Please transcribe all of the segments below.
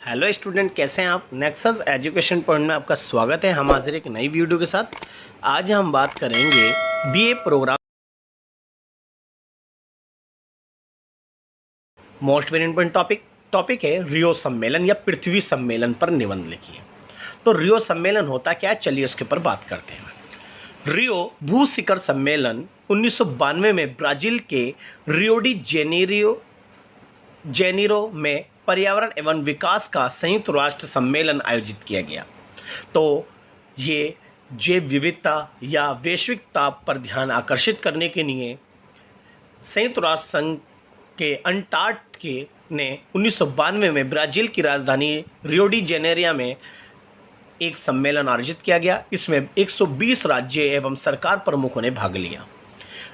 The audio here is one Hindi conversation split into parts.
हेलो स्टूडेंट, कैसे हैं आप। नेक्सस एजुकेशन पॉइंट में आपका स्वागत है। हम हाजिर एक नई वीडियो के साथ। आज हम बात करेंगे BA program most very important topic है रियो सम्मेलन या पृथ्वी सम्मेलन पर निबंध लिखिए। तो रियो सम्मेलन होता क्या है, चलिए उसके ऊपर बात करते हैं। रियो भू शिखर सम्मेलन 1992 में ब्राजील के रियो डी जेनेरो में पर्यावरण एवं विकास का संयुक्त राष्ट्र सम्मेलन आयोजित किया गया। तो ये जैव विविधता या वैश्विक ताप पर ध्यान आकर्षित करने के लिए संयुक्त राष्ट्र संघ के अंटार्कटिका ने 1992 में ब्राज़ील की राजधानी रियो डी जेनेरिया में एक सम्मेलन आयोजित किया गया। इसमें 120 राज्य एवं सरकार प्रमुखों ने भाग लिया।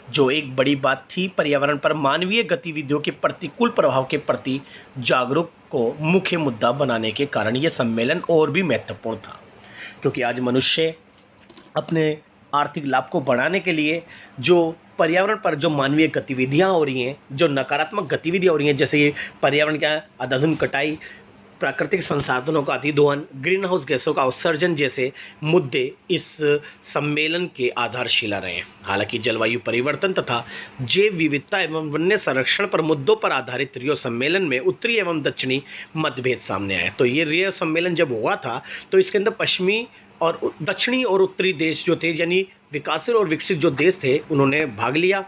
जो एक बड़ी बात थी, पर्यावरण पर मानवीय गतिविधियों के प्रतिकूल प्रभाव के प्रति जागरूक को मुख्य मुद्दा बनाने के कारण यह सम्मेलन और भी महत्वपूर्ण था। क्योंकि आज मनुष्य अपने आर्थिक लाभ को बढ़ाने के लिए जो पर्यावरण पर जो मानवीय गतिविधियां हो रही हैं, जो नकारात्मक गतिविधियां हो रही हैं, जैसे पर्यावरण का अंधाधुंध कटाई, प्राकृतिक संसाधनों का अतिदोहन, ग्रीन हाउस गैसों का उत्सर्जन जैसे मुद्दे इस सम्मेलन के आधारशिला रहे हैं। हालांकि जलवायु परिवर्तन तथा जैव विविधता एवं वन्य संरक्षण पर मुद्दों पर आधारित रियो सम्मेलन में उत्तरी एवं दक्षिणी मतभेद सामने आए। तो ये रियो सम्मेलन जब हुआ था तो इसके अंदर पश्चिमी और दक्षिणी और उत्तरी देश जो थे, यानी विकासशील और विकसित जो देश थे, उन्होंने भाग लिया।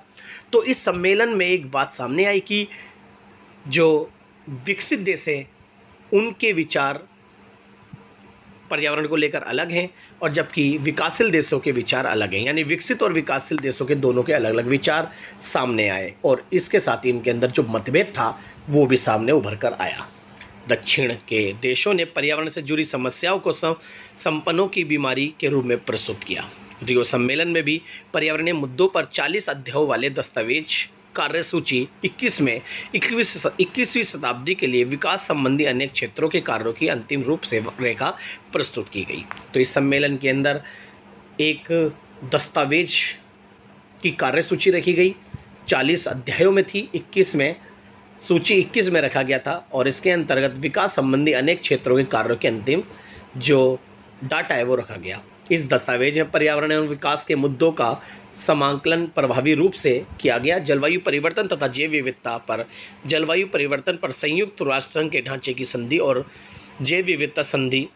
तो इस सम्मेलन में एक बात सामने आई कि जो विकसित देश हैं उनके विचार पर्यावरण को लेकर अलग हैं, और जबकि विकासशील देशों के विचार अलग हैं। यानी विकसित और विकासशील देशों के दोनों के अलग अलग विचार सामने आए, और इसके साथ ही इनके अंदर जो मतभेद था वो भी सामने उभर कर आया। दक्षिण के देशों ने पर्यावरण से जुड़ी समस्याओं को संपन्नों की बीमारी के रूप में प्रस्तुत किया। रियो सम्मेलन में भी पर्यावरणीय मुद्दों पर 40 अध्यायों वाले दस्तावेज कार्यसूची 21वीं शताब्दी के लिए विकास संबंधी अनेक क्षेत्रों के कार्यों की अंतिम रूप से रेखा प्रस्तुत की गई। तो इस सम्मेलन के अंदर एक दस्तावेज की कार्यसूची रखी गई, 40 अध्यायों में थी, 21 में रखा गया था, और इसके अंतर्गत विकास संबंधी अनेक क्षेत्रों के कार्यों के अंतिम जो डाटा है वो रखा गया। इस दस्तावेज में पर्यावरण एवं विकास के मुद्दों का समाकलन प्रभावी रूप से किया गया। जलवायु परिवर्तन तथा जैव विविधता पर जलवायु परिवर्तन पर संयुक्त राष्ट्र संघ के ढांचे की संधि और जैव विविधता संधि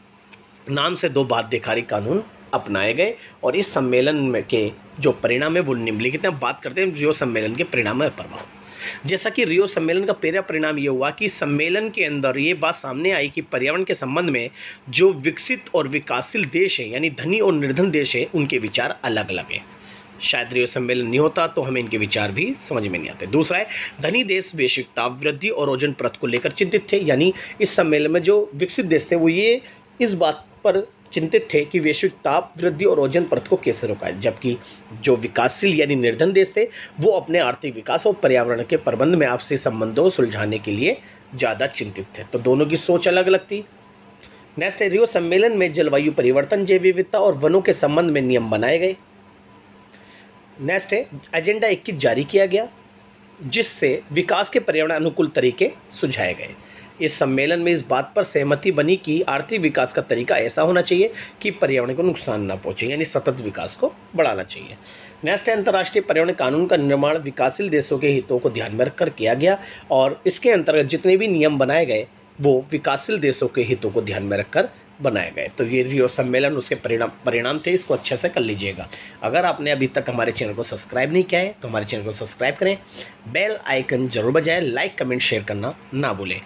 नाम से 2 बाध्यकारी कानून अपनाए गए। और इस सम्मेलन में के जो परिणाम है वो निम्नलिखित हैं। बात करते हैं रियो सम्मेलन के परिणाम और प्रभाव। जैसा कि रियो सम्मेलन का पहला परिणाम ये हुआ कि सम्मेलन के अंदर ये बात सामने आई कि पर्यावरण के संबंध में जो विकसित और विकासशील देश हैं, यानी धनी और निर्धन देश हैं, उनके विचार अलग अलग हैं। शायद रियो सम्मेलन नहीं होता तो हमें इनके विचार भी समझ में नहीं आते। दूसरा है, धनी देश वैश्विक ताप वृद्धि और ओजोन परत को लेकर चिंतित थे। यानी इस सम्मेलन में जो विकसित देश थे वो ये इस बात पर चिंतित थे कि वैश्विक ताप वृद्धि और ओजोन परत को कैसे रोका है, जबकि जो विकासशील यानी निर्धन देश थे वो अपने आर्थिक विकास और पर्यावरण के प्रबंध में आपसी संबंधों को सुलझाने के लिए ज़्यादा चिंतित थे। तो दोनों की सोच अलग अलग थी। नेक्स्ट है, रियो सम्मेलन में जलवायु परिवर्तन, जैव विविधता और वनों के संबंध में नियम बनाए गए। नेक्स्ट है, एजेंडा 21 जारी किया गया जिससे विकास के पर्यावरण अनुकूल तरीके सुझाए गए। इस सम्मेलन में इस बात पर सहमति बनी कि आर्थिक विकास का तरीका ऐसा होना चाहिए कि पर्यावरण को नुकसान न पहुंचे, यानी सतत विकास को बढ़ाना चाहिए। नेक्स्ट है, अंतर्राष्ट्रीय पर्यावरण कानून का निर्माण विकासशील देशों के हितों को ध्यान में रखकर किया गया, और इसके अंतर्गत जितने भी नियम बनाए गए वो विकासशील देशों के हितों को ध्यान में रखकर बनाए गए। तो ये रियो सम्मेलन उसके परिणाम थे, इसको अच्छे से कर लीजिएगा। अगर आपने अभी तक हमारे चैनल को सब्सक्राइब नहीं किया है तो हमारे चैनल को सब्सक्राइब करें, बेल आइकन जरूर बजाएं, लाइक कमेंट शेयर करना ना भूलें।